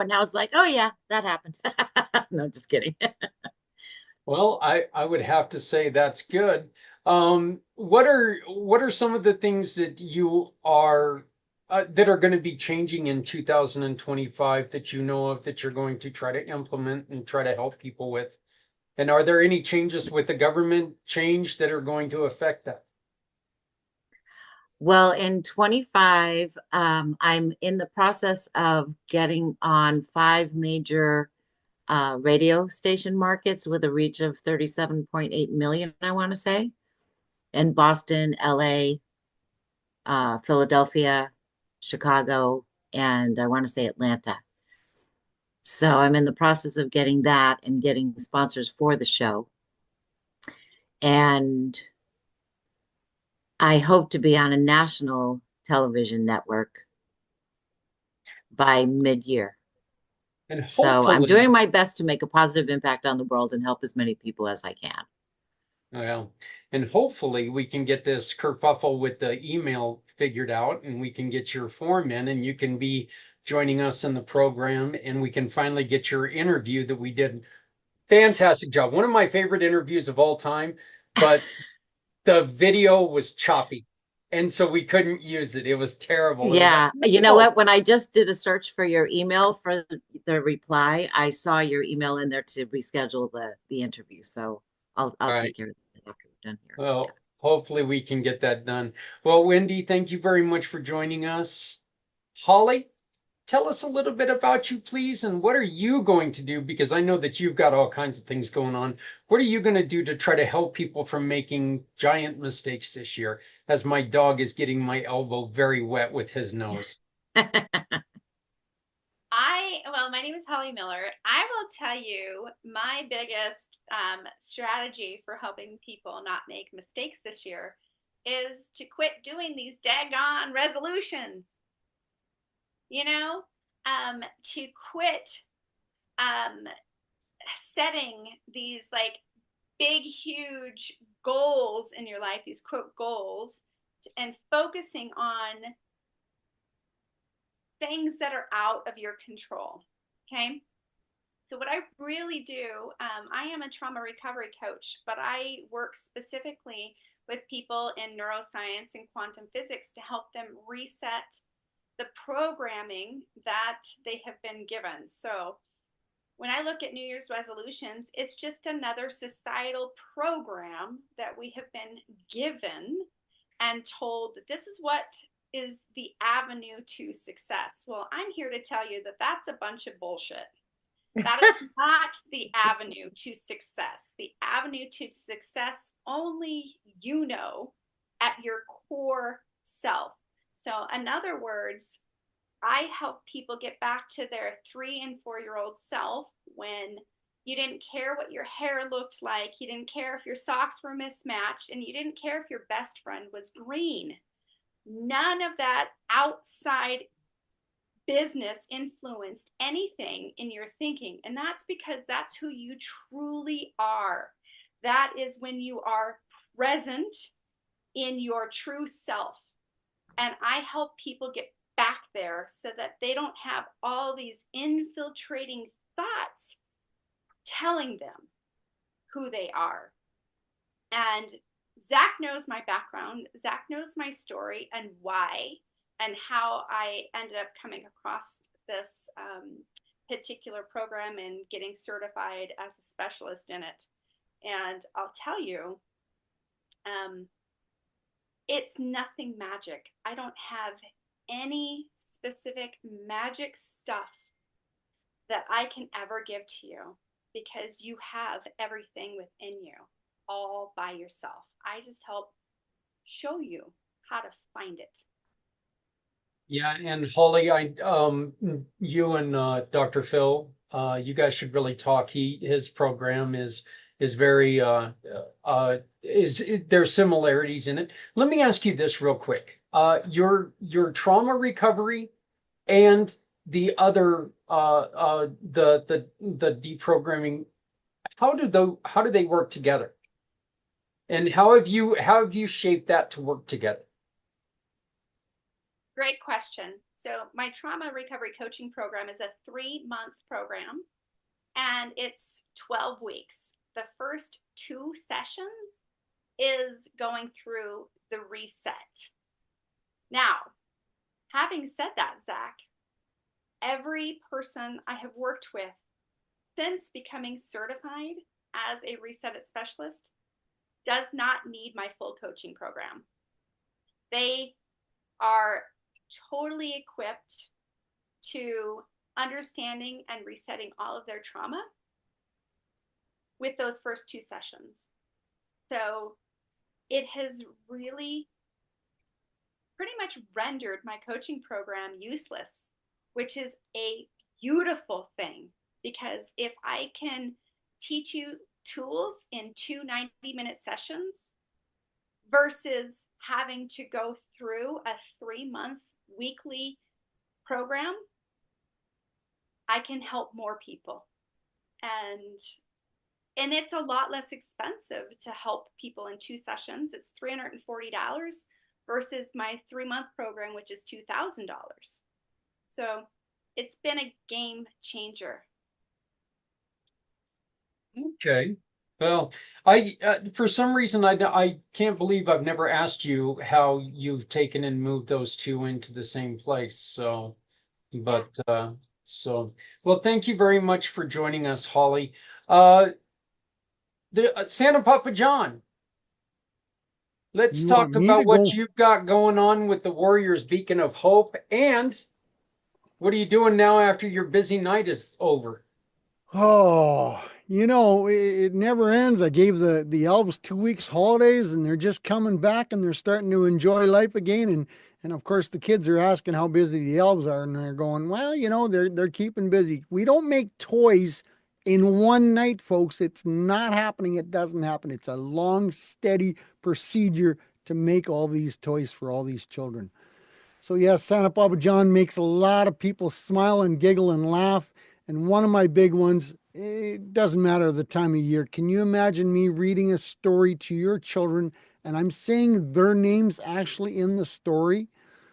but now it's like, oh yeah, that happened. No, just kidding. Well, I would have to say that's good. What are some of the things that you are that are going to be changing in 2025 that you know of that you're going to try to implement and try to help people with? And are there any changes with the government change that are going to affect that? Well, in 25, I'm in the process of getting on five major radio station markets with a reach of 37.8 million, I want to say, in Boston, LA, Philadelphia, Chicago, and I want to say Atlanta. So I'm in the process of getting that and getting sponsors for the show. And I hope to be on a national television network by mid-year. And So I'm hopefully, doing my best to make a positive impact on the world and help as many people as I can. well, and hopefully we can get this kerfuffle with the email figured out and we can get your form in and you can be joining us in the program and we can finally get your interview that we did. Fantastic job. One of my favorite interviews of all time, but the video was choppy. And so we couldn't use it. It was terrible. It was like, Yeah, you know no. what? When I just did a search for your email for the reply, I saw your email in there to reschedule the interview. So I'll All take right. care of that after we're done here. Yeah. Well, hopefully we can get that done. Well, Wendy, thank you very much for joining us. Holly, tell us a little bit about you, please, and what are you going to do? Because I know that you've got all kinds of things going on. What are you going to do to try to help people from making giant mistakes this year? As my dog is getting my elbow very wet with his nose. Well, my name is Holly Miller. I will tell you my biggest strategy for helping people not make mistakes this year is to quit doing these daggone resolutions, you know, to quit um, setting these like big, huge goals in your life, these quote goals, and focusing on things that are out of your control. Okay. So, what I really do, I am a trauma recovery coach, but I work specifically with people in neuroscience and quantum physics to help them reset the programming that they have been given. So, when I look at New Year's resolutions, it's just another societal program that we have been given and told that this is what is the avenue to success. Well, I'm here to tell you that that's a bunch of bullshit. That is not the avenue to success. The avenue to success only you know at your core self. So, in other words, I help people get back to their 3 and 4 year old self when you didn't care what your hair looked like, you didn't care if your socks were mismatched, and you didn't care if your best friend was green. None of that outside business influenced anything in your thinking. And that's because that's who you truly are. That is when you are present in your true self. And I help people get back there so that they don't have all these infiltrating thoughts telling them who they are. And Zach knows my background, Zach knows my story and why, and how I ended up coming across this particular program and getting certified as a specialist in it. And I'll tell you, it's nothing magic. I don't have any specific magic stuff that I can ever give to you because you have everything within you all by yourself. I just help show you how to find it. Yeah, and Holly, you and Dr. Phil, you guys should really talk. His program is very there's similarities in it. Let me ask you this real quick. Your trauma recovery and the other the deprogramming, how do they work together? And how have you shaped that to work together? Great question. So my trauma recovery coaching program is a 3-month program, and it's 12 weeks. The first 2 sessions is going through the reset. Now, having said that, Zach, every person I have worked with since becoming certified as a reset it specialist does not need my full coaching program. They are totally equipped to understanding and resetting all of their trauma with those first 2 sessions. So it has really pretty much rendered my coaching program useless, which is a beautiful thing, because if I can teach you tools in 2 90-minute sessions versus having to go through a 3-month weekly program, I can help more people. And it's a lot less expensive to help people in 2 sessions. It's $340 versus my 3-month program, which is $2,000. So it's been a game changer. Okay. Well, I for some reason I can't believe I've never asked you how you've taken and moved those two into the same place. So, but so well, thank you very much for joining us, Holly. The Santa Papa John. Let's You want talk me to about what go? you've got going on with the Warriors Beacon of Hope, and what are you doing now after your busy night is over? Oh, it never ends. I gave the elves 2 weeks holidays, and they're just coming back, and they're starting to enjoy life again. And of course, the kids are asking how busy the elves are, and they're going, well, they're keeping busy. We don't make toys in one night, folks. It's not happening. It doesn't happen. It's a long, steady procedure to make all these toys for all these children. So yes, Santa Papa John makes a lot of people smile and giggle and laugh. And one of my big ones, it doesn't matter the time of year. Can you imagine me reading a story to your children and I'm saying their names actually in the story?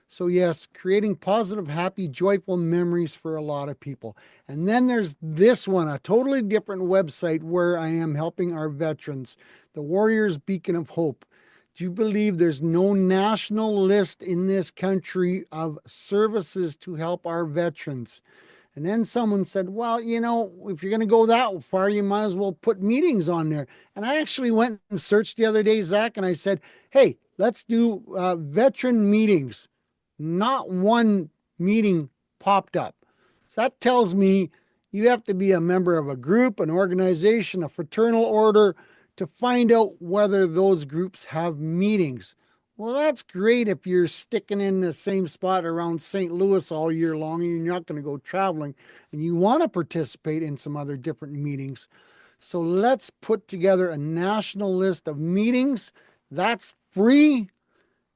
So yes, creating positive, happy, joyful memories for a lot of people. And then there's this one, a totally different website where I am helping our veterans, the Warriors Beacon of Hope. Do you believe there's no national list in this country of services to help our veterans? And then someone said, well, if you're going to go that far, you might as well put meetings on there. And I actually went and searched the other day, Zach, and I said, hey, let's do veteran meetings. Not one meeting popped up. So that tells me you have to be a member of a group, an organization, a fraternal order to find out whether those groups have meetings. Well, that's great if you're sticking in the same spot around St. Louis all year long and you're not going to go traveling and you want to participate in some other different meetings. So let's put together a national list of meetings. That's free.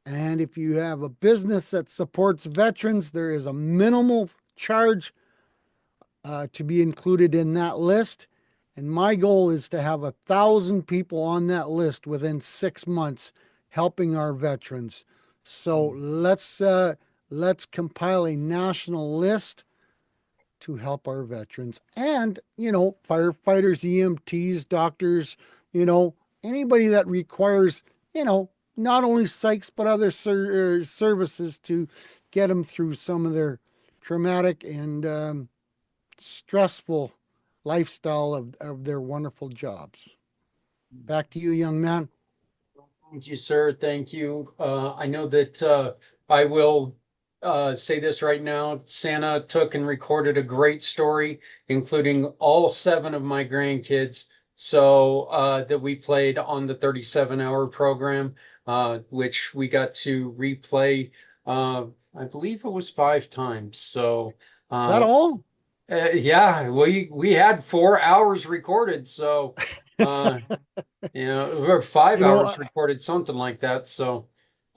And if you have a business that supports veterans, there is a minimal charge to be included in that list. And my goal is to have 1,000 people on that list within 6 months helping our veterans. So let's compile a national list to help our veterans and, firefighters, EMTs, doctors, anybody that requires, not only psychs, but other services to get them through some of their traumatic and stressful lifestyle of their wonderful jobs. Back to you, young man. Thank you, sir. Thank you. I know that I will say this right now. Santa took and recorded a great story, including all 7 of my grandkids. So that we played on the 37-hour program, which we got to replay. I believe it was 5 times. So Is that all? yeah, we had 4 hours recorded. So or 5 You know, hours recorded, something like that. So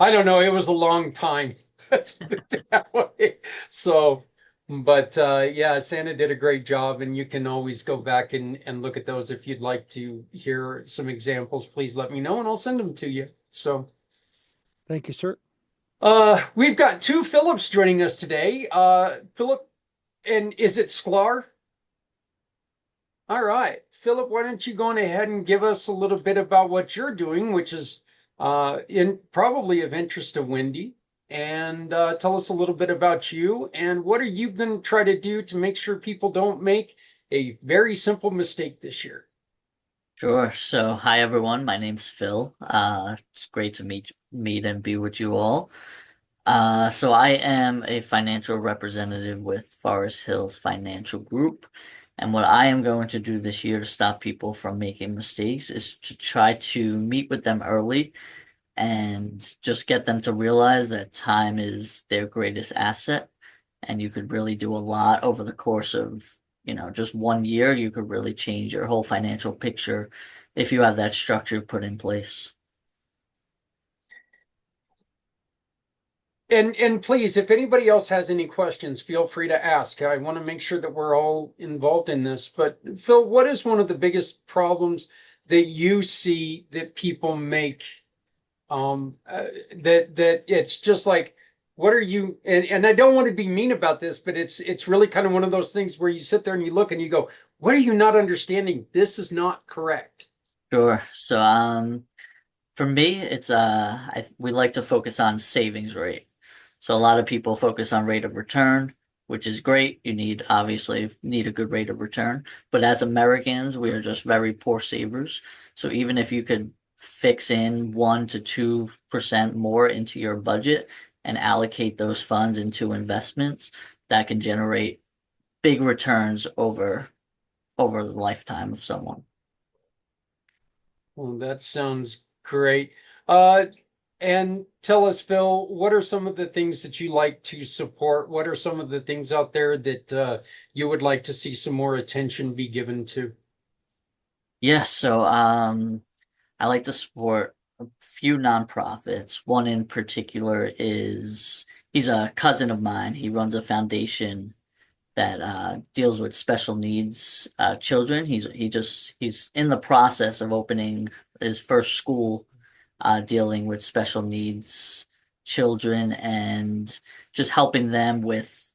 I don't know. It was a long time. Let's put it that way. So, but yeah, Santa did a great job, and you can always go back and look at those if you'd like to hear some examples. Please let me know, and I'll send them to you. So, thank you, sir. We've got two Philips joining us today. Philip, and is it Sklar? All right. Philip, why don't you go on ahead and give us a little bit about what you're doing, which is in probably of interest to Wendy, and tell us a little bit about you and what are you going to try to do to make sure people don't make a very simple mistake this year. Sure. So, hi everyone. My name's Phil. It's great to meet and be with you all. So I am a financial representative with Forest Hills Financial Group, and what I am going to do this year to stop people from making mistakes is to try to meet with them early and just get them to realize that time is their greatest asset, and you could really do a lot over the course of, just 1 year. You could really change your whole financial picture if you have that structure put in place. And please, if anybody else has any questions, feel free to ask. I want to make sure that we're all involved in this. But Phil, what is one of the biggest problems that you see that people make? That it's just like, what are you? And I don't want to be mean about this, but it's really kind of one of those things where you sit there and you look and you go, what are you not understanding? This is not correct. Sure. So, for me, it's we like to focus on savings rate. So a lot of people focus on rate of return, which is great. Obviously need a good rate of return. But as Americans, we are just very poor savers. So even if you could fix in 1 to 2% more into your budget and allocate those funds into investments, that can generate big returns over the lifetime of someone. Well, that sounds great. Uh, and tell us, Phil, what are some of the things that you like to support? What are some of the things out there that you would like to see some more attention be given to? Yes, so I like to support a few nonprofits. One in particular is he's a cousin of mine. He runs a foundation that deals with special needs children. He's in the process of opening his first school dealing with special needs children and just helping them with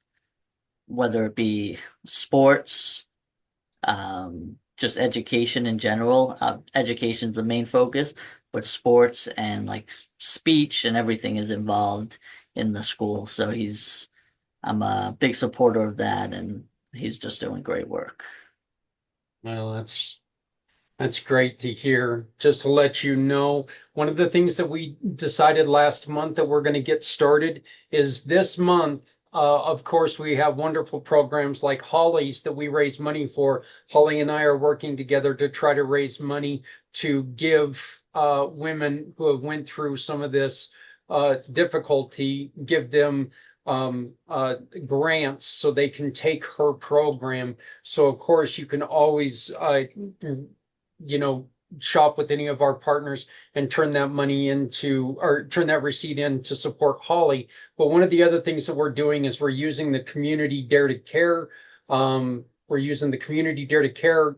whether it be sports, just education in general. Education is the main focus, but sports and like speech and everything is involved in the school. So I'm a big supporter of that, and he's just doing great work. Well, that's great to hear. Just to let you know, one of the things that we decided last month that we're going to get started is this month. Of course, we have wonderful programs like Holly's that we raise money for. Holly and I are working together to try to raise money to give women who have went through some of this difficulty, give them grants so they can take her program. So of course you can always shop with any of our partners and turn that money into, or turn that receipt in to support Holly. But one of the other things that we're doing is we're using the community Dare to Care. We're using the community Dare to Care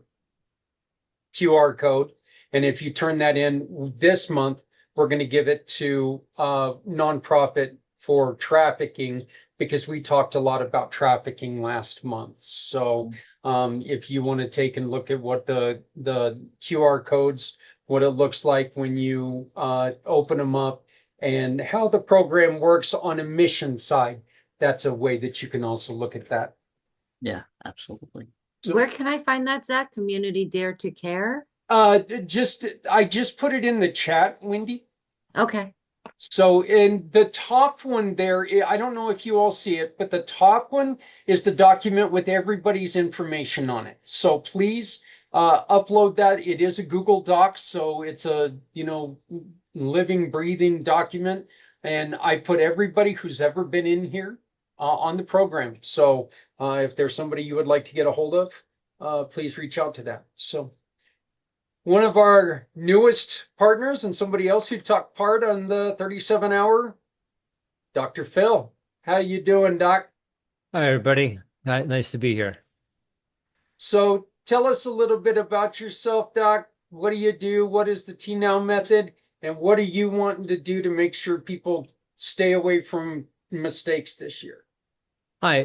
QR code. And if you turn that in this month, we're going to give it to a nonprofit for trafficking, because we talked a lot about trafficking last month. So if you want to take and look at what the QR codes, what it looks like when you open them up, and how the program works on a mission side, that's a way that you can also look at that. Yeah, absolutely. So, Where can I find that, Zach? Community Dare to Care? I just put it in the chat, Wendy. Okay. So in the top one there, I don't know if you all see it, but the top one is the document with everybody's information on it. So please upload that. It is a Google Doc, so it's a, living, breathing document. And I put everybody who's ever been in here on the program. So if there's somebody you would like to get a hold of, please reach out to that. So one of our newest partners and somebody else who took part on the 37-hour, Dr. Phil. How you doing, Doc? Hi, everybody. Nice to be here. So tell us a little bit about yourself, Doc. What do you do? What is the T-Now method? And what are you wanting to do to make sure people stay away from mistakes this year? Hi,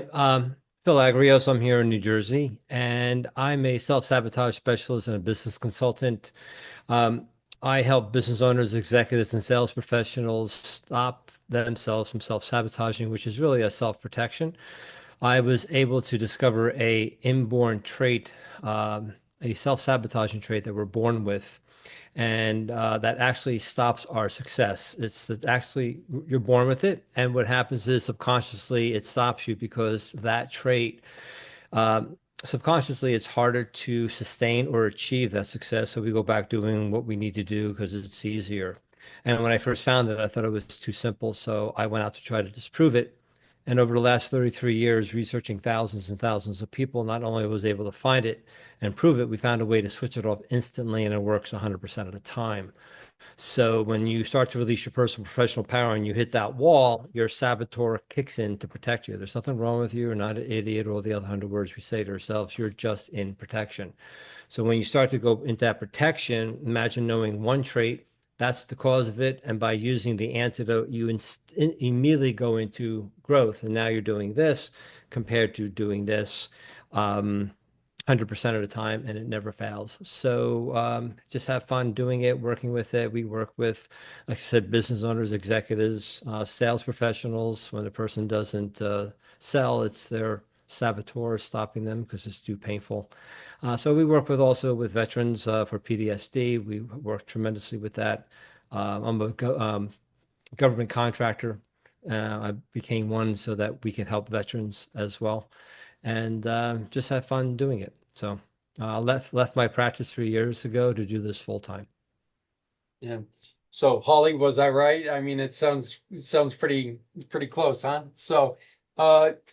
Phil Agrios. I'm here in New Jersey, and I'm a self-sabotage specialist and a business consultant. I help business owners, executives, and sales professionals stop themselves from self-sabotaging, which is really a self-protection. I was able to discover a inborn trait, a self-sabotaging trait that we're born with, and that actually stops our success. It's that actually you're born with it, and what happens is subconsciously it stops you because that trait, subconsciously, it's harder to sustain or achieve that success. So we go back doing what we need to do because it's easier. And when I first found it, I thought it was too simple, so I went out to try to disprove it. And over the last 33 years, researching thousands and thousands of people, not only was able to find it and prove it, we found a way to switch it off instantly, and it works 100% of the time. So when you start to release your personal professional power and you hit that wall, your saboteur kicks in to protect you. There's nothing wrong with you. You're not an idiot, or all the other 100 words we say to ourselves. You're just in protection. So when you start to go into that protection, imagine knowing one trait, that's the cause of it. And by using the antidote, you immediately go into growth. And now you're doing this compared to doing this. 100% of the time, and it never fails. So just have fun doing it, working with it. We work with, like I said, business owners, executives, sales professionals. When the person doesn't sell, it's their saboteur stopping them because it's too painful. So we work with also with veterans for PTSD. We work tremendously with that. I'm a government contractor. I became one so that we can help veterans as well, and just have fun doing it. So I left my practice 3 years ago to do this full time. Yeah. So Holly, was I right? I mean, it sounds pretty close, huh? So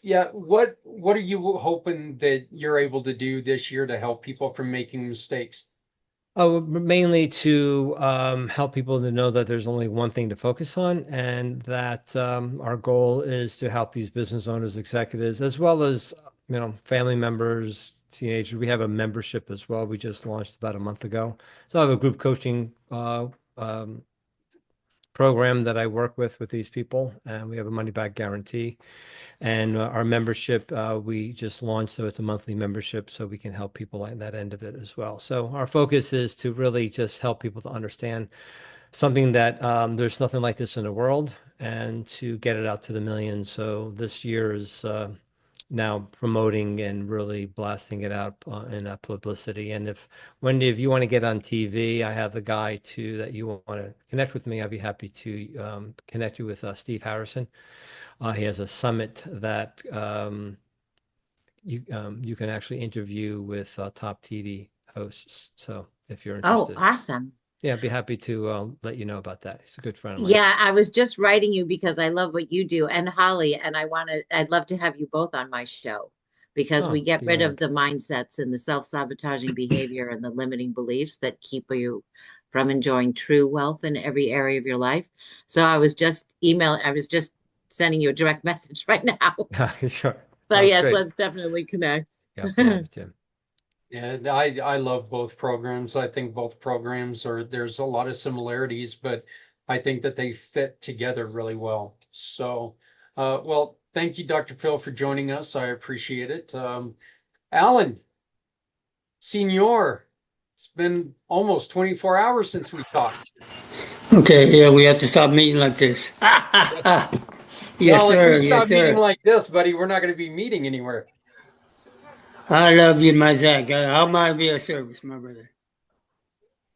yeah, what are you hoping that you're able to do this year to help people from making mistakes? Oh, mainly to help people to know that there's only one thing to focus on, and that our goal is to help these business owners, executives, as well as family members, teenagers. We have a membership as well. We just launched about a month ago. So I have a group coaching program that I work with these people, and we have a money back guarantee. And our membership, we just launched, so it's a monthly membership, so we can help people at that end of it as well. So our focus is to really just help people to understand something that there's nothing like this in the world, and to get it out to the millions. So this year is now promoting and really blasting it out in publicity. And if Wendy, if you want to get on TV, I have the guy too that you want to connect with me. I'd be happy to connect you with Steve Harrison. He has a summit that you can actually interview with top TV hosts. So if you're Oh, interested, awesome. yeah, I'd be happy to let you know about that. He's a good friend of mine. Yeah, I was just writing you because I love what you do, and Holly, and I'd love to have you both on my show because we Oh, get be rid of honored. the mindsets and the self-sabotaging behavior and the limiting beliefs that keep you from enjoying true wealth in every area of your life. So I was just sending you a direct message right now. Sure. So Sounds yes, great. let's definitely connect. Yeah, be happy to. Yeah, I love both programs. I think both programs there's a lot of similarities, but I think that they fit together really well. So, well, thank you, Dr. Phil, for joining us. I appreciate it. Alan, Senor, it's been almost 24 hours since we talked. Okay, yeah, we have to stop meeting like this. Yes, Well, if we sir. Yes, stop meeting sir. like this, buddy, we're not going to be meeting anywhere. I love you, my Zach. How might I be of service, my brother?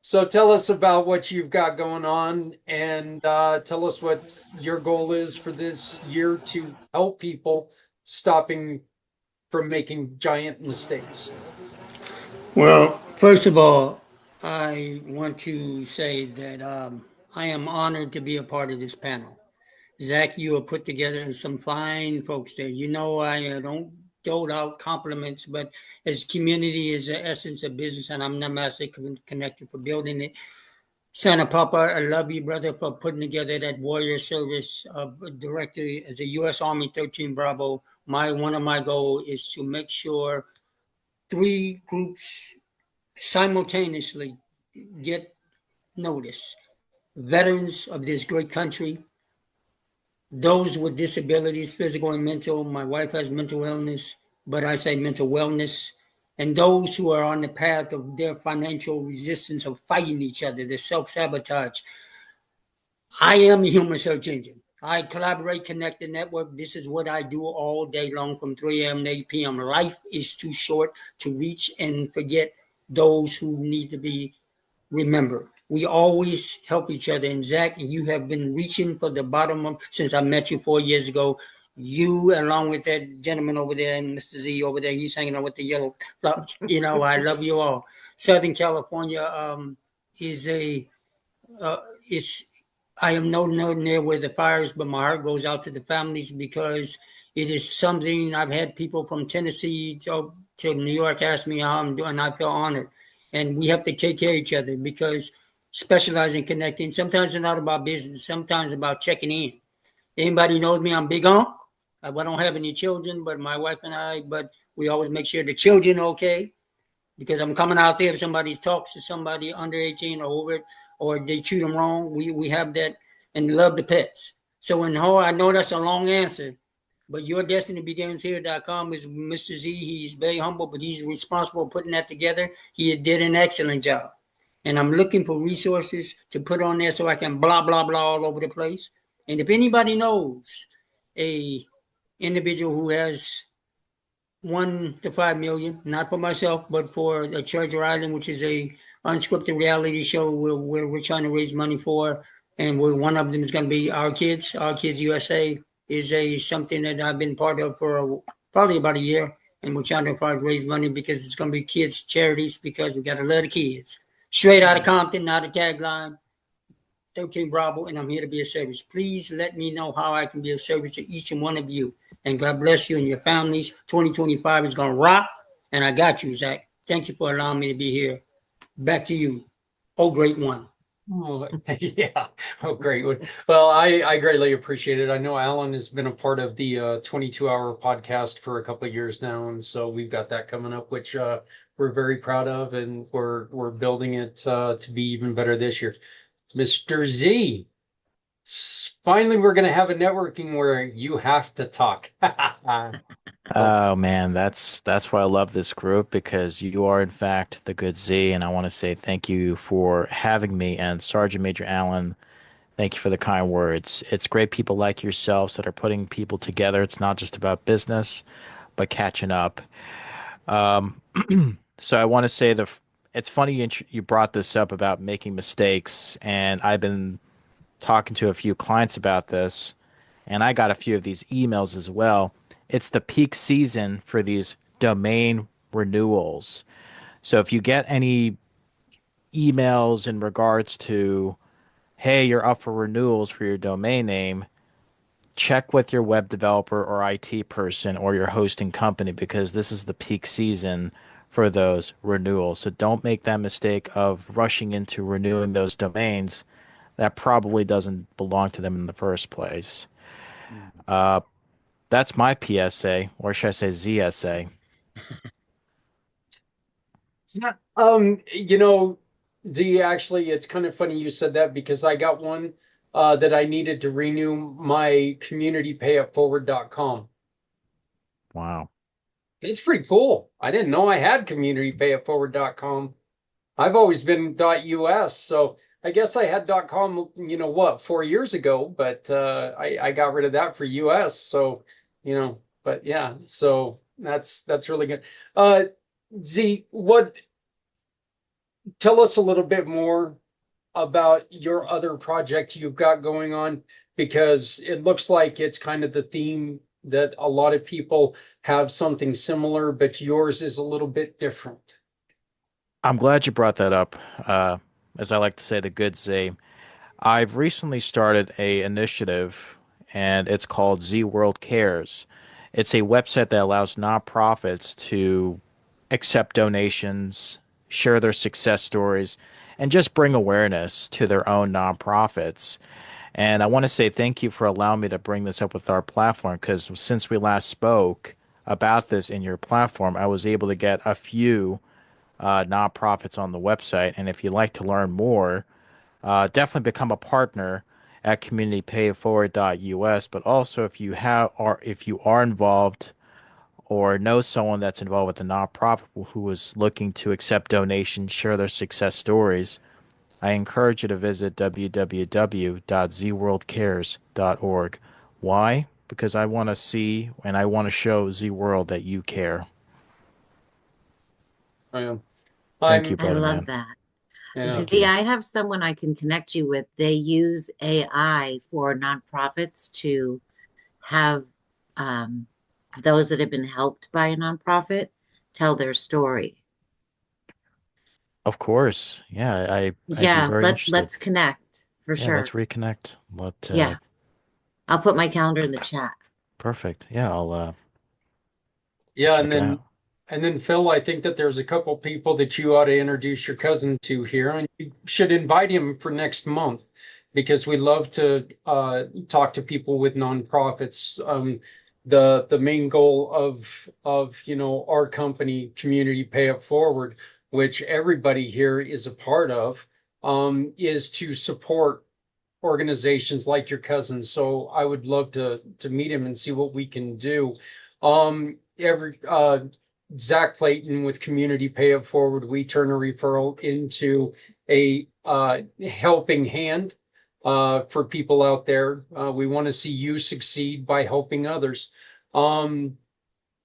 So tell us about what you've got going on, and tell us what your goal is for this year to help people stopping from making giant mistakes. Well, first of all, I want to say that I am honored to be a part of this panel. Zach, you have put together some fine folks there. You know, I don't dole out compliments, but as community is the essence of business, and I'm the master connector for building it. Santa Papa, I love you, brother, for putting together that warrior service directly as a U.S. Army 13 Bravo. One of my goals is to make sure 3 groups simultaneously get notice. Veterans of this great country, those with disabilities, physical and mental. My wife has mental illness, but I say mental wellness. And those who are on the path of their financial resistance of fighting each other, their self sabotage. I am a human search engine. I collaborate, connect, and network. This is what I do all day long from 3 a.m. to 8 p.m. Life is too short to reach and forget those who need to be remembered. We always help each other. And Zach, you have been reaching for the bottom of since I met you 4 years ago. You, along with that gentleman over there and Mr. Z over there, he's hanging out with the yellow. I love you all. Southern California is a it's I am no near where the fire is, but my heart goes out to the families because it is something. I've had people from Tennessee to New York ask me how I'm doing, and I feel honored. And we have to take care of each other because specializing, connecting. Sometimes it's not about business. Sometimes it's about checking in. Anybody knows me, I'm Big Unc. I don't have any children, but my wife and I, but we always make sure the children are okay because I'm coming out there if somebody talks to somebody under 18 or over it, or they treat them wrong. We have that and love the pets. So in whole, I know that's a long answer, but your destiny begins here.com is Mr. Z. He's very humble, but he's responsible for putting that together. He did an excellent job. And I'm looking for resources to put on there so I can blah, blah, blah all over the place. And if anybody knows a individual who has 1 to 5 million, not for myself, but for the Treasure Island, which is a unscripted reality show where we're trying to raise money for, and where one of them is going to be Our Kids USA is a something that I've been part of for probably about a year, and we're trying to raise money because it's going to be kids charities because we got to love the kids. Straight out of Compton, not a tagline. 13 Bravo, and I'm here to be of service. Please let me know how I can be of service to each and one of you. And God bless you and your families. 2025 is going to rock, and I got you, Zach. Thank you for allowing me to be here. Back to you. Oh, great one. Oh, yeah. Oh, great. Well, I greatly appreciate it. I know Alan has been a part of the 22-hour podcast for a couple of years now, and so we've got that coming up, which we're very proud of, and we're building it to be even better this year. Mr. Z, finally we're going to have a networking where you have to talk. Oh man, that's why I love this group because you are in fact the good Z, and I want to say thank you for having me. And Sergeant Major Allen, thank you for the kind words. It's great people like yourselves that are putting people together. It's not just about business, but catching up. Um, so I want to say it's funny you brought this up about making mistakes, and I've been talking to a few clients about this, and I got a few of these emails as well. It's the peak season for these domain renewals. So if you get any emails in regards to, hey, you're up for renewals for your domain name, check with your web developer or IT person or your hosting company because this is the peak season for those renewals. So don't make that mistake of rushing into renewing those domains that probably doesn't belong to them in the first place. Uh, that's my PSA, or should I say ZSA? You know, Z, actually, it's kind of funny you said that because I got one that I needed to renew my communitypayitforward.com. Wow. It's pretty cool. I didn't know I had communitypayitforward.com. I've always been .us, so I guess I had .com, 4 years ago, but I got rid of that for US. So, but yeah, so that's really good. Z, tell us a little bit more about your other project you've got going on, because it looks like it's kind of the theme that a lot of people have something similar, but yours is a little bit different. I'm glad you brought that up. As I like to say, the good Z. I've recently started a initiative, and it's called Z World Cares. It's a website that allows nonprofits to accept donations, share their success stories, and just bring awareness to their own nonprofits. And I want to say thank you for allowing me to bring this up with our platform because since we last spoke about this in your platform, I was able to get a few nonprofits on the website. And if you'd like to learn more, definitely become a partner at communitypayforward.us, but also if you are involved or know someone that's involved with a nonprofit who is looking to accept donations, share their success stories, I encourage you to visit www.zworldcares.org. Why? Because I want to see and I want to show Z World that you care. Yeah. Thank you, I brother love man. that. Yeah. Thank Z, you. I have someone I can connect you with. They use AI for nonprofits to have those that have been helped by a nonprofit tell their story. Of course. Yeah, I'd be Yeah, very interested. let's connect for Yeah, let's sure. reconnect. Yeah, I'll put my calendar in the chat. Perfect. Yeah, I'll Yeah, check it out. and then Phil, I think that there's a couple people that you ought to introduce your cousin to here, and you should invite him for next month because we love to talk to people with nonprofits. The main goal of our company, Community Pay It Forward, which everybody here is a part of, is to support organizations like your cousin. So I would love to meet him and see what we can do. Every Zach Clayton with Community Pay It Forward, we turn a referral into a helping hand for people out there. We want to see you succeed by helping others. And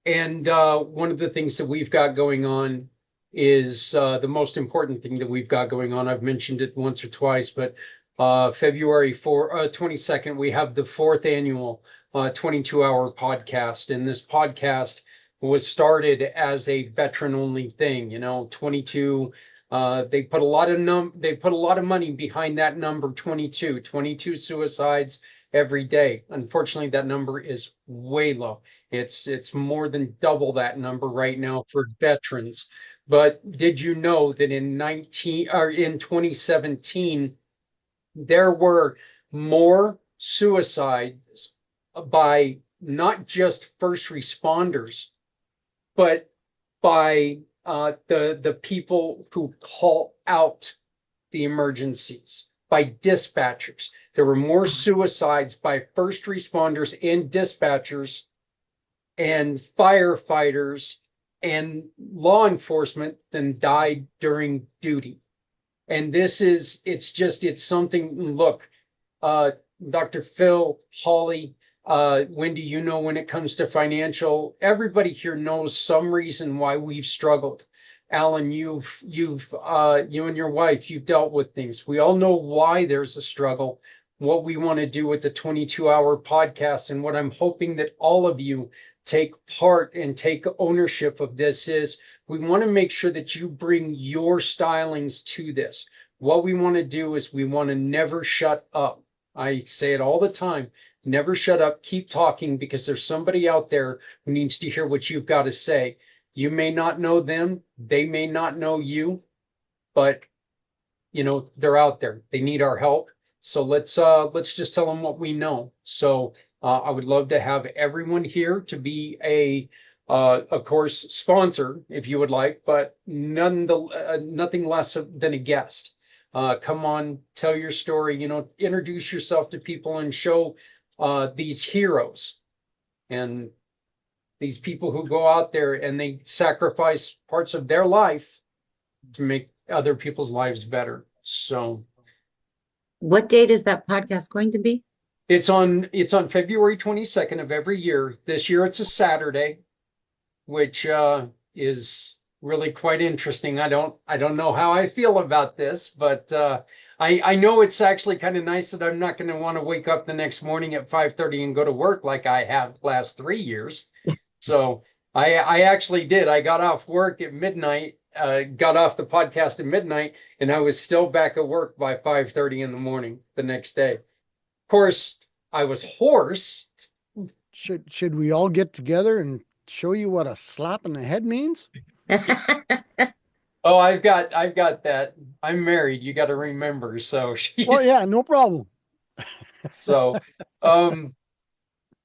one of the things that we've got going on is the most important thing that we've got going on. I've mentioned it once or twice, but February 22nd, we have the fourth annual 22-hour podcast. And this podcast was started as a veteran-only thing. 22. They put a lot of money behind that number 22 suicides every day. Unfortunately, that number is way low. It's more than double that number right now for veterans. But did you know that in 2017 there were more suicides by not just first responders, but by the people who call out the emergencies, by dispatchers. There were more suicides by first responders and dispatchers and firefighters and law enforcement than died during duty. And it's something, look, Dr. Phil, Holly, Wendy, when it comes to financial, everybody here knows some reason why we've struggled. Alan, you and your wife, you've dealt with things. We all know why there's a struggle, what we want to do with the 22-hour podcast. And what I'm hoping that all of you take part and take ownership of this is we want to make sure that you bring your stylings to this. What we want to do is we want to never shut up. I say it all the time. Never shut up. Keep talking because there's somebody out there who needs to hear what you've got to say. You may not know them. They may not know you, but they're out there. They need our help. So let's just tell them what we know. So I would love to have everyone here to be of course, sponsor if you would like, but nothing less than a guest. Come on, tell your story, introduce yourself to people and show these heroes and these people who go out there and they sacrifice parts of their life to make other people's lives better. So What date is that podcast going to be? it's on February 22nd of every year. This year it's a Saturday, which is really quite interesting. I don't know how I feel about this, but I know it's actually kind of nice that I'm not going to want to wake up the next morning at 5:30 and go to work like I have the last 3 years. So I actually did. I got off work at midnight, got off the podcast at midnight, and I was still back at work by 5:30 in the morning the next day. Of course, I was hoarse. Should we all get together and show you what a slap in the head means? Oh, I've got that. I'm married. You got to remember. So Well, yeah, no problem. So,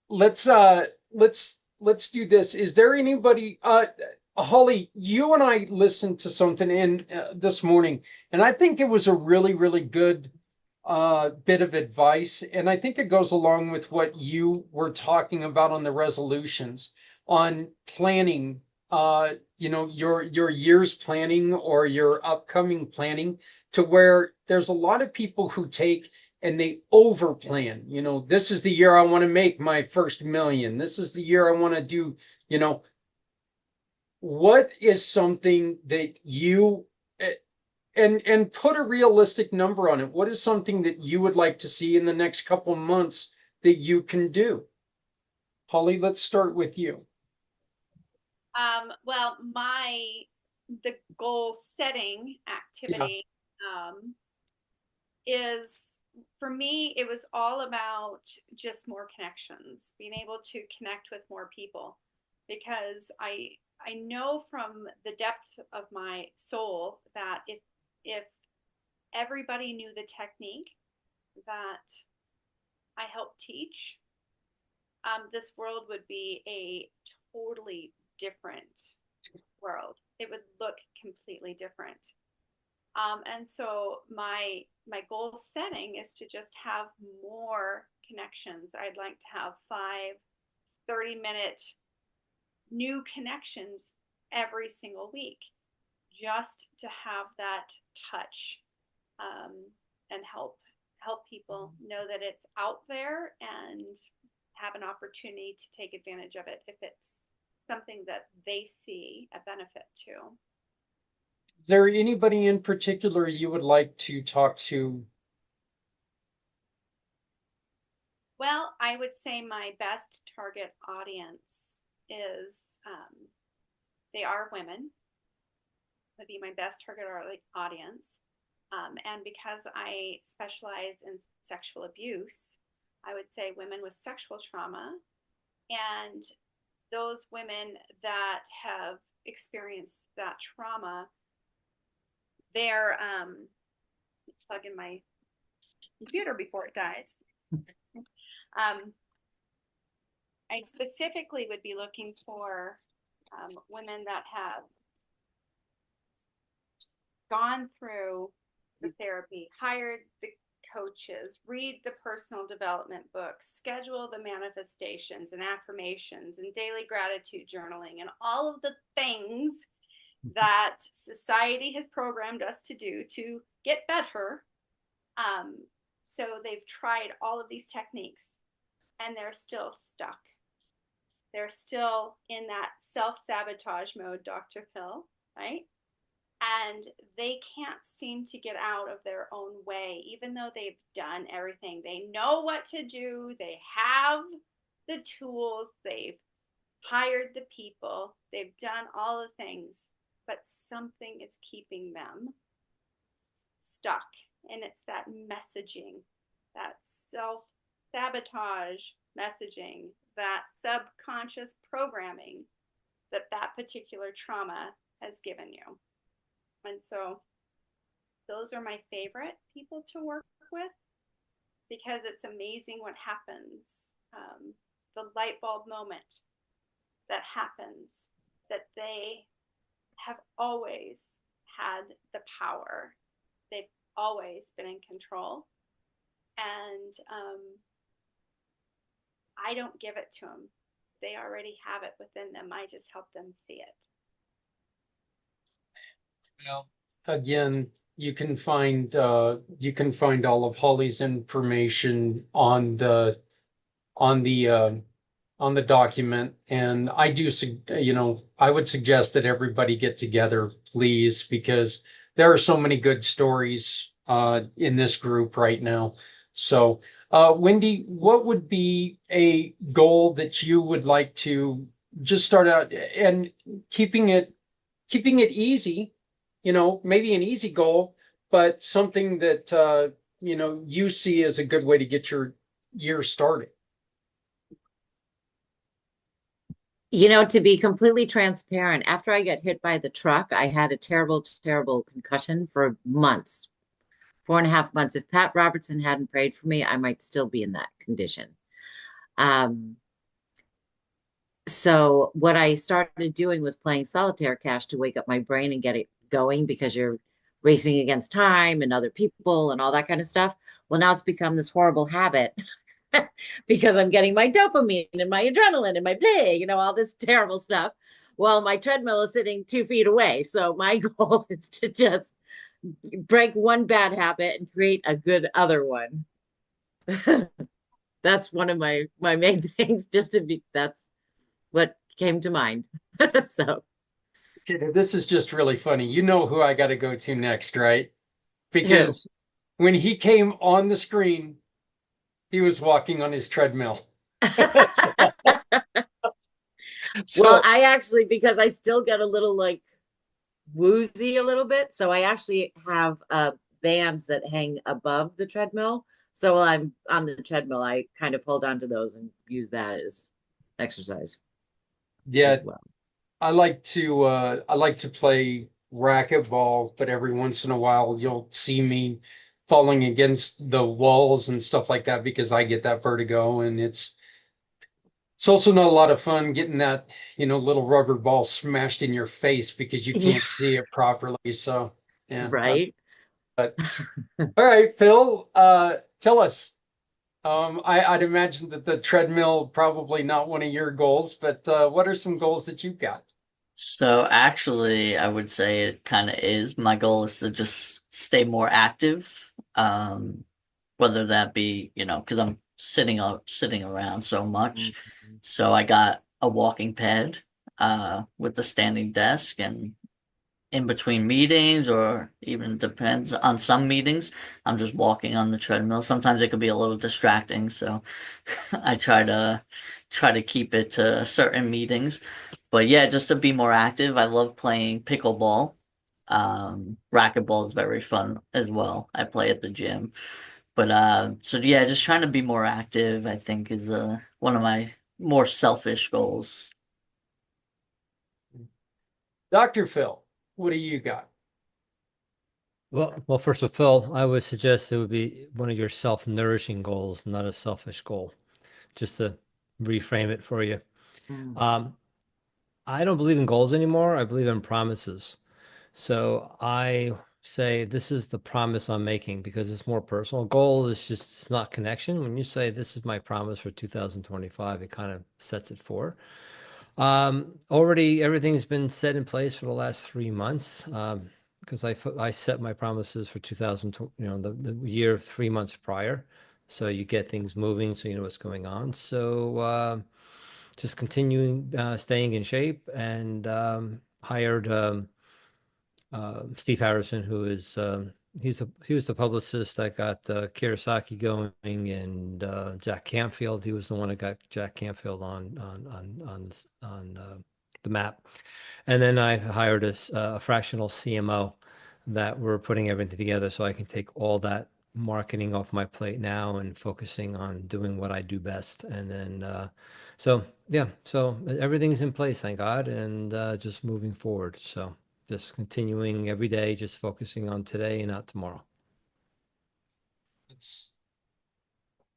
let's do this. Is there anybody? Holly, you and I listened to something in this morning, and I think it was a really, really good bit of advice, and I think it goes along with what you were talking about on the resolutions, on planning, your year's planning or your upcoming planning, to where there's a lot of people who take and they over plan. This is the year I want to make my first million. This is the year I want to do, what is something that you and put a realistic number on it. What is something that you would like to see in the next couple months that you can do? Holly, let's start with you. Well, the goal setting activity is, for me, it was all about just more connections, being able to connect with more people, because I know from the depth of my soul that if everybody knew the technique that I help teach, this world would be a totally different world. It would look completely different. And so my goal setting is to just have more connections. I'd like to have 5 30-minute new connections every single week, just to have that touch, and help people know that it's out there and have an opportunity to take advantage of it if it's something that they see a benefit to. Is there anybody in particular you would like to talk to? Well, I would say my best target audience is, they are women, would be my best target audience. And because I specialize in sexual abuse, I would say women with sexual trauma, and those women that have experienced that trauma. They're plug in my computer before it dies. I specifically would be looking for women that have gone through the therapy, hired the coaches, read the personal development books, schedule the manifestations and affirmations and daily gratitude journaling and all of the things that society has programmed us to do to get better. So they've tried all of these techniques and they're still stuck. They're still in that self-sabotage mode, Dr. Phil, right? And they can't seem to get out of their own way, even though they've done everything. They know what to do. They have the tools. They've hired the people. They've done all the things, but something is keeping them stuck. And it's that messaging, that self-sabotage messaging, that subconscious programming that particular trauma has given you. And so those are my favorite people to work with, because it's amazing what happens. The light bulb moment that happens, that they have always had the power. They've always been in control. And I don't give it to them. They already have it within them. I just help them see it. Well, again, you can find all of Holly's information on the document, and I would suggest that everybody get together, please, because there are so many good stories in this group right now. So, Wendy, what would be a goal that you would like to just start out, and keeping it easy? Maybe an easy goal, but something that you see as a good way to get your year started. To be completely transparent, after I got hit by the truck, I had a terrible, terrible concussion for months, 4.5 months. If Pat Robertson hadn't prayed for me, I might still be in that condition. So what I started doing was playing solitaire cash to wake up my brain and get it going, because you're racing against time and other people and all that kind of stuff. Well, now it's become this horrible habit because I'm getting my dopamine and my adrenaline and my blah, all this terrible stuff. Well, my treadmill is sitting 2 feet away. So my goal is to just break one bad habit and create a good other one. That's one of my main things, that's what came to mind. So This is just really funny. You know who I got to go to next, right? who? Because when he came on the screen, he was walking on his treadmill. Well, I actually, because I still get a little like woozy a little bit, so I actually have bands that hang above the treadmill. So while I'm on the treadmill, I kind of hold on to those and use that as exercise yeah, as well. I like to play racquetball, but every once in a while you'll see me falling against the walls and stuff like that because I get that vertigo, and it's also not a lot of fun getting that, little rubber ball smashed in your face because you Yeah, can't see it properly. So, yeah. right. But all right, Phil, tell us. I'd imagine that the treadmill probably not one of your goals, but what are some goals that you've got? So actually, I would say it kind of is. My goal is to just stay more active. Whether that be, because I'm sitting around so much. Mhm. So I got a walking pad with a standing desk, and in between meetings, or even depends on some meetings, I'm just walking on the treadmill. Sometimes it could be a little distracting, so I try to keep it to certain meetings. But yeah, just to be more active. I love playing pickleball. Racquetball is very fun as well. I play at the gym. But so yeah, just trying to be more active, I think, is one of my more selfish goals. Dr. Phil, what do you got? Well, first of all, I would suggest it would be one of your self-nourishing goals, not a selfish goal, just to reframe it for you. Mm. Um, I don't believe in goals anymore. I believe in promises. So I say this is the promise I'm making because it's more personal. Goal is just it's not connection. When you say this is my promise for 2025, it kind of sets it for. Already everything's been set in place for the last 3 months. Because I set my promises for 2000, the year 3 months prior. So you get things moving, so you know what's going on. So just continuing staying in shape, and hired Steve Harrison, who is he was the publicist that got Kiyosaki going, and Jack Canfield. He was the one that got Jack Canfield on the map. And then I hired a fractional CMO that we're putting everything together so I can take all that marketing off my plate now and focusing on doing what I do best. And then, so yeah, so everything's in place, thank God, and just moving forward. So just continuing every day, just focusing on today and not tomorrow. It's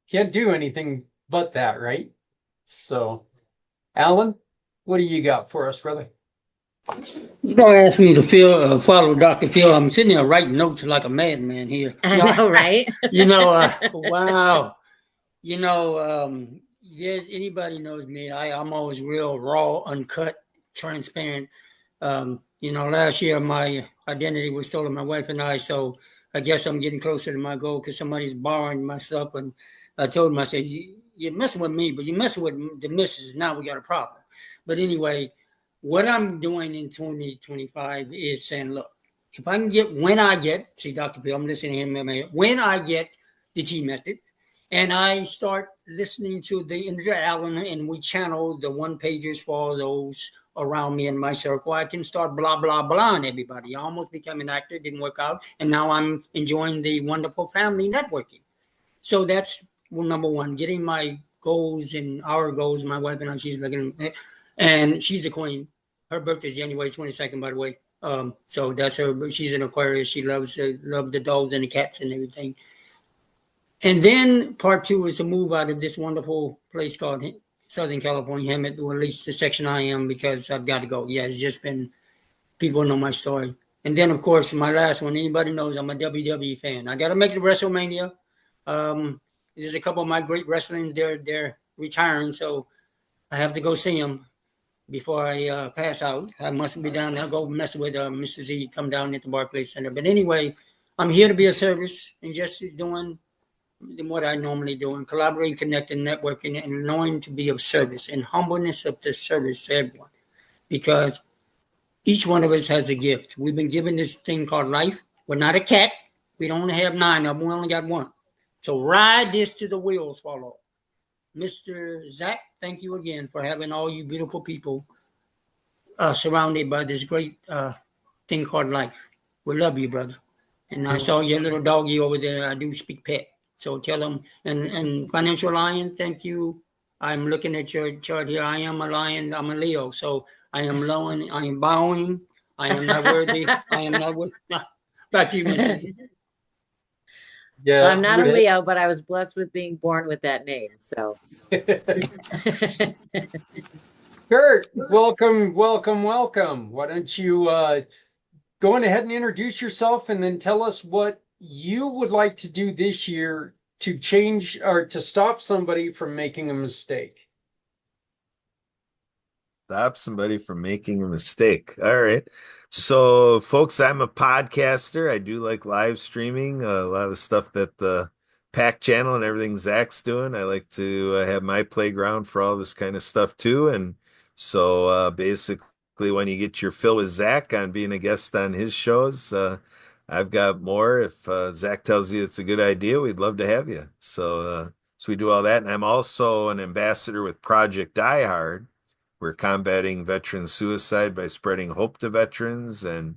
can't do anything but that, right? So, Alan, what do you got for us, brother? You don't ask me to follow Dr. Phil. I'm sitting there writing notes like a madman here. I No, know, right? wow. Yes, anybody knows me. I'm always real raw, uncut, transparent. Last year my identity was stolen, my wife and I, so I guess I'm getting closer to my goal because somebody's borrowing my stuff. And I told him, I said, you're messing with me, but you're messing with the missus. Now we got a problem. But anyway, what I'm doing in 2025 is saying, look, if I can see Dr. Phil, I'm listening to him, when I get the G method, and I start listening to the Indra Allen, and we channel the one pagers for those around me in my circle, I can start blah, blah, blah on everybody. I almost became an actor, didn't work out. And now I'm enjoying the wonderful family networking. So that's number one, getting my goals and our goals. My wife and I, she's looking, and she's the queen. Her birthday is January 22nd, by the way. So that's her. She's an Aquarius. She loves the dogs and the cats and everything. And then part two is to move out of this wonderful place called Southern California, Hemet, or at least the section I am, because I've got to go. Yeah, it's just been, people know my story. And then, of course, my last one, anybody knows I'm a WWE fan. I got to make the WrestleMania. There's a couple of my great wrestlers, they're retiring, so I have to go see them before I pass out. I must be down there, go mess with Mr. Z, come down at the Barclays Center. But anyway, I'm here to be of service and just doing what I normally do and collaborating, connecting, networking, and knowing to be of service and humbleness of the service to everyone. Because each one of us has a gift. We've been given this thing called life. We're not a cat. We don't only have 9 of them. We only got one. So ride this to the wheels fall off. Mr. Zach, thank you again for having all you beautiful people surrounded by this great thing called life. We love you, brother. And I saw your little doggy over there. I do speak pet. So tell them. And Financial Lion, thank you. I'm looking at your chart here. I am a lion. I'm a Leo. So I am lowing. I am bowing. I am not worthy. I am not worthy. Back to you, Mrs. Yeah, I'm not a Leo, but I was blessed with being born with that name. So, Kurt, welcome, welcome, welcome. Why don't you go on ahead and introduce yourself and then tell us what you would like to do this year to change or to stop somebody from making a mistake. Stop somebody from making a mistake. All right. So, folks, I'm a podcaster. I do like live streaming, a lot of the stuff that the Pack channel and everything Zach's doing. I like to have my playground for all this kind of stuff too. And so, basically, when you get your fill with Zach on being a guest on his shows, I've got more. If Zach tells you it's a good idea, we'd love to have you. So we do all that. And I'm also an ambassador with Project Die Hard. We're combating veteran suicide by spreading hope to veterans. And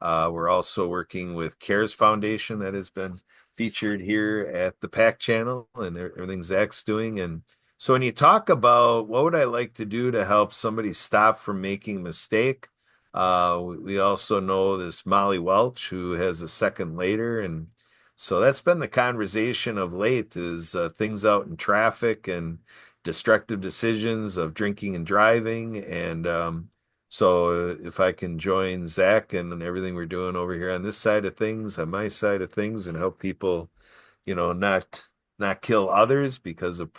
we're also working with CARES Foundation that has been featured here at the PAC channel and everything Zach's doing. And so when you talk about what would I like to do to help somebody stop from making a mistake, we also know this Molly Welch who has a second later. And so that's been the conversation of late is things out in traffic and destructive decisions of drinking and driving. And so if I can join Zach and everything we're doing over here on this side of things, on my side of things, and help people, not kill others because of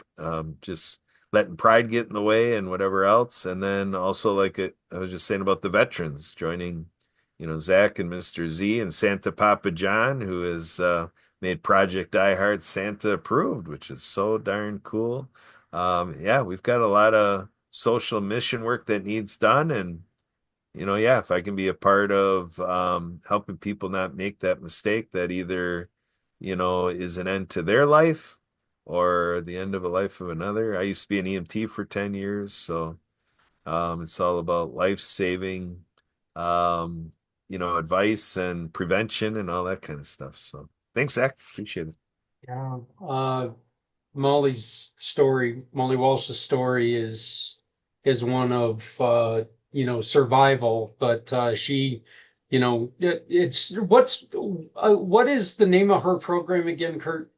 just letting pride get in the way and whatever else. And then also I was just saying about the veterans joining, Zach and Mr. Z and santapapajohn, who has made Project Die Hard Santa approved, which is so darn cool. Yeah, we've got a lot of social mission work that needs done. And, yeah, if I can be a part of helping people not make that mistake that either, is an end to their life or the end of a life of another. I used to be an EMT for 10 years. So it's all about life-saving, advice and prevention and all that kind of stuff. So thanks, Zach. Appreciate it. Yeah. Molly Walsh's story is one of survival, but she, it's what is the name of her program again, Kurt?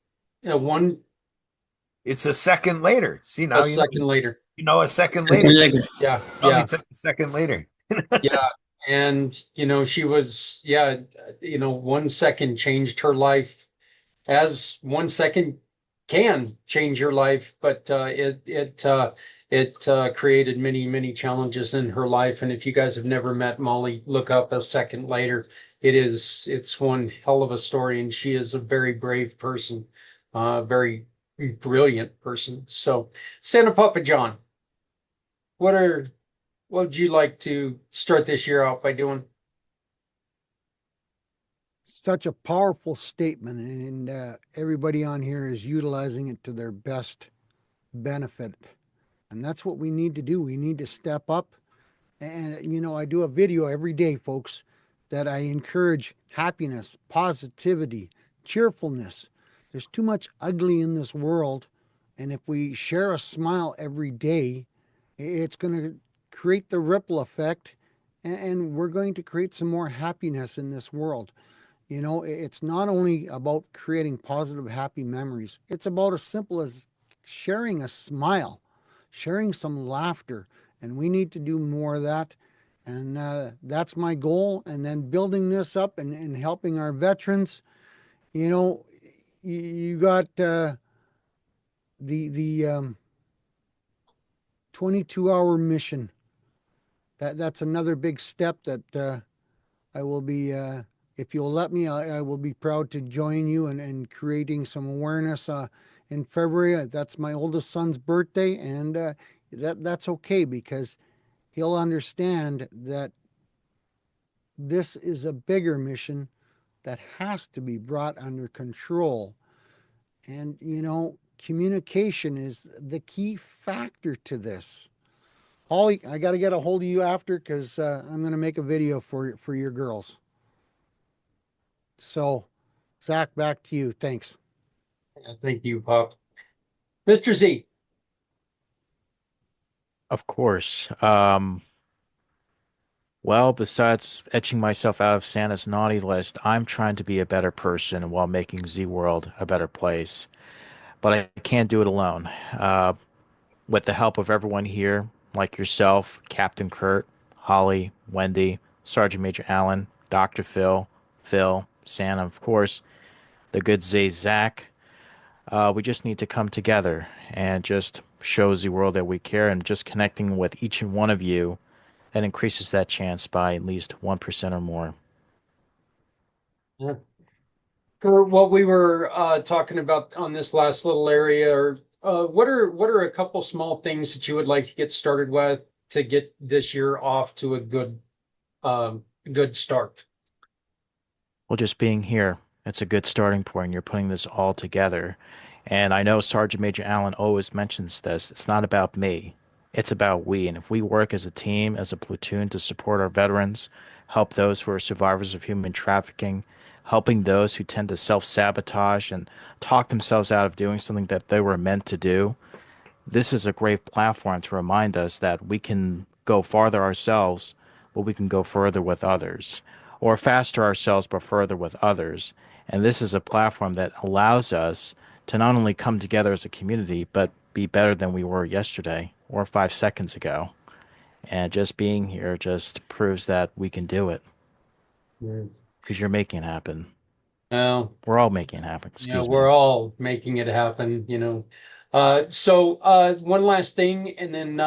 It's a second later. See now a second later. A second later. Yeah, Only took a second later. Yeah, and she was 1 second changed her life, as 1 second can change your life, but it created many, many challenges in her life. And if you guys have never met Molly, look up A Second Later. It's one hell of a story, and she is a very brave person, very brilliant person. So, santapapajohn, what would you like to start this year out by doing? Such a powerful statement, and everybody on here is utilizing it to their best benefit. And that's what we need to do. We need to step up. And, I do a video every day, folks, that I encourage happiness, positivity, cheerfulness. There's too much ugly in this world. And if we share a smile every day, it's going to create the ripple effect. And we're going to create some more happiness in this world. It's not only about creating positive, happy memories. It's about as simple as sharing a smile, sharing some laughter. And we need to do more of that. And that's my goal. And then building this up and helping our veterans. You know, you got the 22-hour mission. That's another big step that I will be, if you'll let me, I will be proud to join you and creating some awareness in February. That's my oldest son's birthday, and that's okay because he'll understand that this is a bigger mission that has to be brought under control. And, you know, communication is the key factor to this. Holly, I got to get a hold of you after because I'm going to make a video for your girls. So, Zach, back to you. Thanks. Thank you, Pop. Mr. Z. Of course. Well, besides etching myself out of Santa's naughty list, I'm trying to be a better person while making Z World a better place. But I can't do it alone. With the help of everyone here, like yourself, Captain Kurt, Holly, Wendy, Sergeant Major Allen, Dr. Phil, Santa, of course, the good Z Zach, we just need to come together and just show the world that we care, and just connecting with each and one of you that increases that chance by at least 1% or more. Yeah. For what we were talking about on this last little area, or what are a couple small things that you would like to get started with to get this year off to a good start? Well, just being here, it's a good starting point. You're putting this all together. And I know Sergeant Major Allen always mentions this. It's not about me. It's about we. And if we work as a team, as a platoon to support our veterans, help those who are survivors of human trafficking, helping those who tend to self-sabotage and talk themselves out of doing something that they were meant to do, this is a great platform to remind us that we can go farther ourselves, but we can go further with others, or faster ourselves, but further with others. And this is a platform that allows us to not only come together as a community, but be better than we were yesterday or 5 seconds ago. And just being here just proves that we can do it. Because you're making it happen. Well, we're all making it happen. Excuse me. We're all making it happen, So one last thing, and then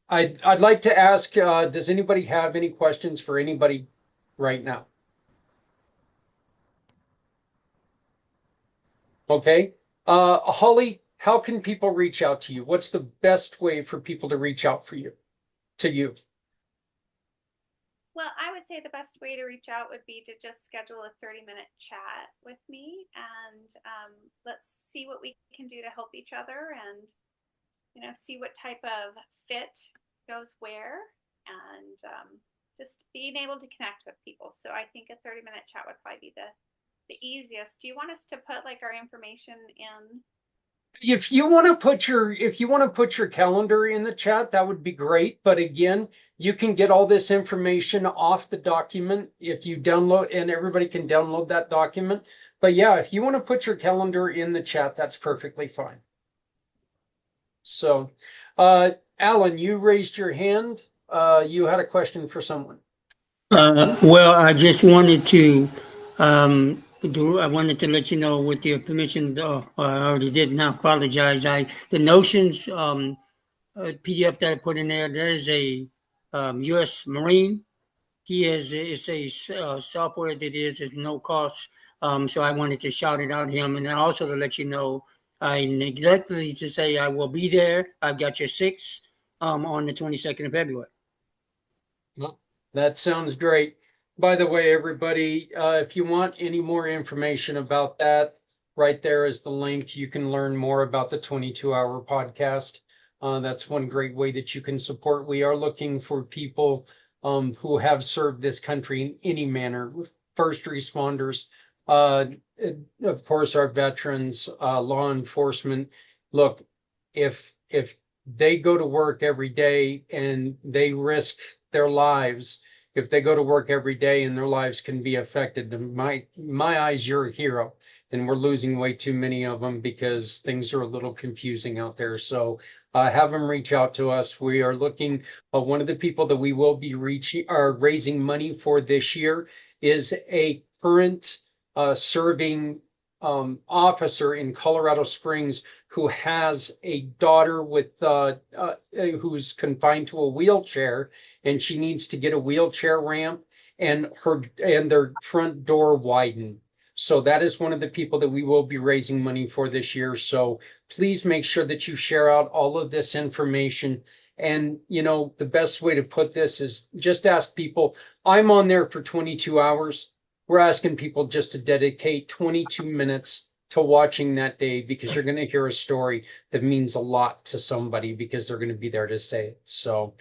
I'd like to ask, does anybody have any questions for anybody right now? Okay. Holly, how can people reach out to you? What's the best way for people to reach out to you? Well, I would say the best way to reach out would be to just schedule a 30-minute chat with me, and let's see what we can do to help each other, and see what type of fit goes where, and just being able to connect with people. So I think a 30-minute chat would probably be the easiest. Do you want us to put like our information in? If you want to put your calendar in the chat, that would be great. But again, you can get all this information off the document if you download, and everybody can download that document. But yeah, if you want to put your calendar in the chat, that's perfectly fine. So, Alan, you raised your hand. You had a question for someone. Well, I just wanted to I wanted to let you know, with your permission, I already did, now apologize. The notions PDF that I put in there is a U.S. Marine. It's a software that is at no cost. So I wanted to shout it out to him, and also to let you know, I neglected to say I will be there. I've got your 6 on the 22nd of February. Well, that sounds great. By the way, everybody, if you want any more information about that, right there is the link. You can learn more about the 22-hour podcast. That's one great way that you can support. We are looking for people who have served this country in any manner, first responders, of course, our veterans, law enforcement. Look, if they go to work every day and they risk their lives, if they go to work every day and their lives can be affected, in my eyes, you're a hero. And we're losing way too many of them because things are a little confusing out there. So have them reach out to us. We are looking, one of the people that we will be raising money for this year is a current serving officer in Colorado Springs who has a daughter with who's confined to a wheelchair, and she needs to get a wheelchair ramp and their front door widened. So that is one of the people that we will be raising money for this year. So please make sure that you share out all of this information. And, you know, the best way to put this is just ask people. I'm on there for 22 hours. We're asking people just to dedicate 22 minutes to watching that day, because you're going to hear a story that means a lot to somebody because they're going to be there to say it. So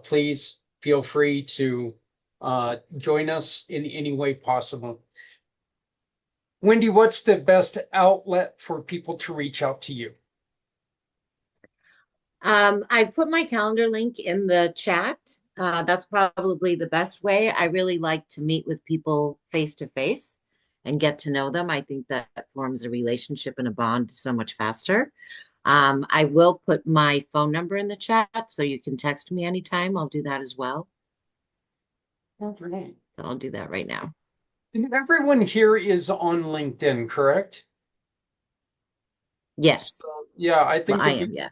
please feel free to join us in any way possible. Wendy, what's the best outlet for people to reach out to you? I put my calendar link in the chat. That's probably the best way. I really like to meet with people face to face and get to know them. I think that forms a relationship and a bond so much faster. I will put my phone number in the chat so you can text me anytime. I'll do that as well. Great. I'll do that right now. And everyone here is on LinkedIn, correct? Yes. So, yeah, I think I am. Yeah.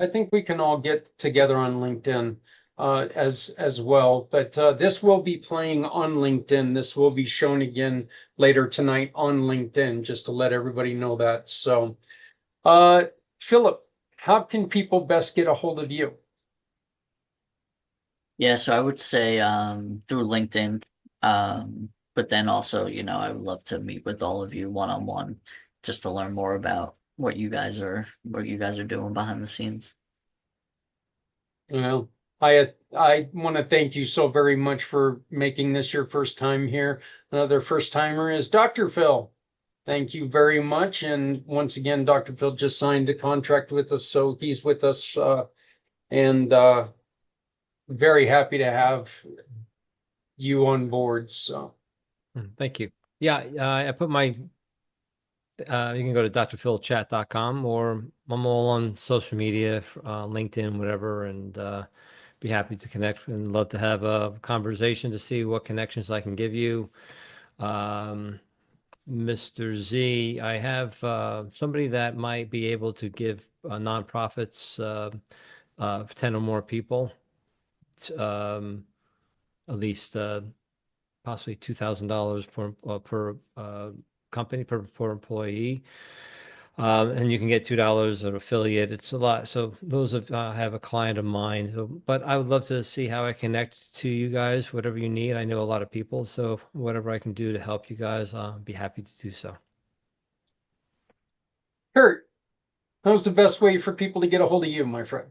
I think we can all get together on LinkedIn as well. But this will be playing on LinkedIn. This will be shown again later tonight on LinkedIn, just to let everybody know that. So, Philip, how can people best get a hold of you? Yeah, so I would say through LinkedIn, but then also, you know, I would love to meet with all of you one-on-one just to learn more about what you guys are doing behind the scenes. Well, I want to thank you so very much for making this your first time here. Another first timer is Dr. Phil. Thank you very much. And once again, Dr. Phil just signed a contract with us, so he's with us, and very happy to have you on board. So Thank you. Yeah, I put my you can go to drphilchat.com, or I'm all on social media, LinkedIn, whatever, and be happy to connect and love to have a conversation to see what connections I can give you. Mr. Z, I have somebody that might be able to give nonprofits 10 or more people at least possibly $2,000 per company, per employee. And you can get $2 an affiliate. It's a lot. So those of have a client of mine. So, but I would love to see how I connect to you guys, whatever you need. I know a lot of people, so whatever I can do to help you guys, I'll be happy to do so. Kurt, how's the best way for people to get a hold of you, my friend?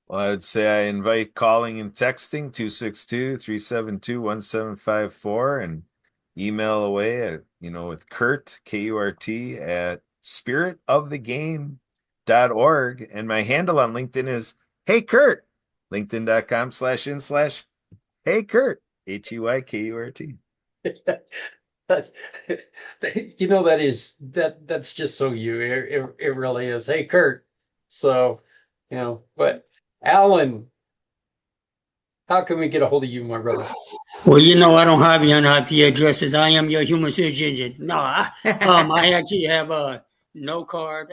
Well, I would say I invite calling and texting 262-372-1754 and email away at, with Kurt, K-U-R-T, at spiritofthegame.org. And my handle on LinkedIn is Hey Kurt, linkedin.com/in/Hey Kurt, Heykurt. That's that's just so you. It really is. Hey Kurt. So, but Alan, how can we get a hold of you, my brother? Well, I don't have your IP addresses. I am your human search engine. No, I actually have a no card.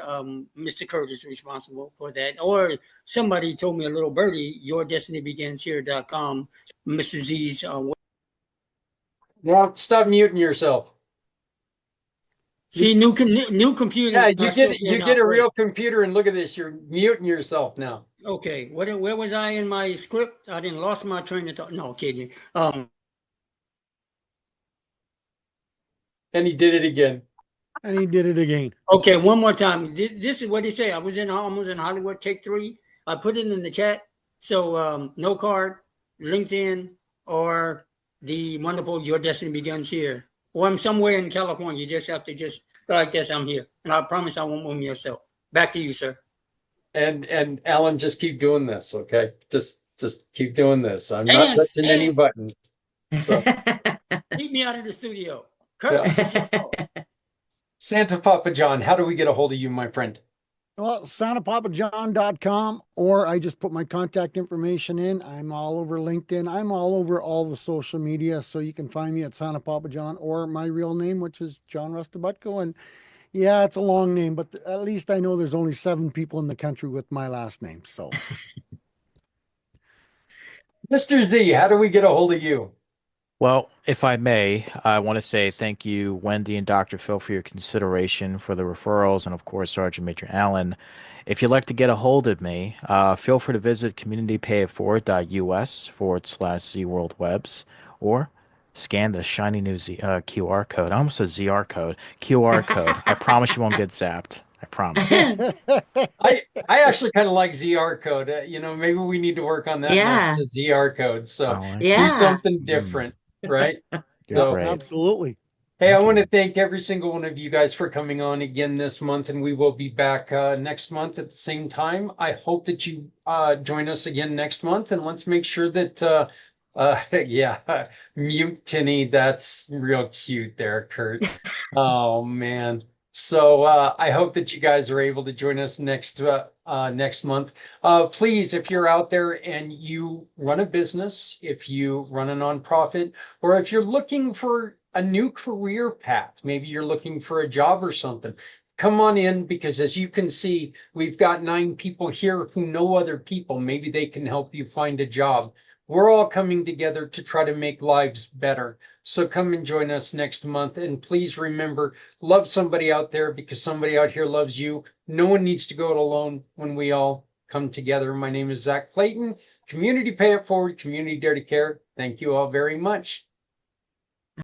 Mr. Kurt is responsible for that. Or somebody told me, a little birdie, yourdestinybeginshere.com, Mr. Z's. Now stop muting yourself. See, new computer. Yeah, you get a real computer, and look at this. You're muting yourself now. Okay, where was I in my script? I didn't lost my train of thought. No, kidding. And he did it again. Okay, one more time. This is what he said. I was in Hollywood, take 3. I put it in the chat. So no card, LinkedIn, or the wonderful Your Destiny Begins Here. Or I'm somewhere in California. You just have to like this. I'm here, and I promise I won't move yourself. Back to you, sir. And Alan, just keep doing this, okay? Just keep doing this. I'm not touching any buttons. So. Keep me out of the studio. Kurt, Santapapajohn, how do we get a hold of you, my friend? Well, santapapajohn.com, or I just put my contact information in. I'm all over LinkedIn. I'm all over all the social media. So you can find me at Santa Papa John or my real name, which is John Rustabutko. And yeah, it's a long name, but at least I know there's only 7 people in the country with my last name. So Mr. Z, how do we get a hold of you? Well, if I may, I want to say thank you, Wendy and Dr. Phil, for your consideration for the referrals, and of course, Sergeant Major Allen. If you'd like to get a hold of me, feel free to visit communitypayitforward.us/zworldwebs or scan the shiny new QR code. I almost said ZR code. QR code. I promise you won't get zapped. I promise. I actually kind of like ZR code. Maybe we need to work on that next, Yeah, the ZR code. So I like do it. yeah. something Mm, different, right? yeah, So, great. absolutely. hey, I Thank want to you. thank every single one of you guys for coming on again this month, and we will be back next month at the same time. I hope that you join us again next month, and let's make sure that, yeah, mutiny, that's real cute there, Kurt. Oh, man. So I hope that you guys are able to join us next month. Please, if you're out there and you run a business, if you run a nonprofit, or if you're looking for a new career path, maybe you're looking for a job or something, come on in, because as you can see, we've got 9 people here who know other people. Maybe they can help you find a job. We're all coming together to try to make lives better. So come and join us next month. And please remember, love somebody out there because somebody out here loves you. No one needs to go it alone when we all come together. My name is Zach Clayton. Community Pay It Forward, Community Dare to Care. Thank you all very much.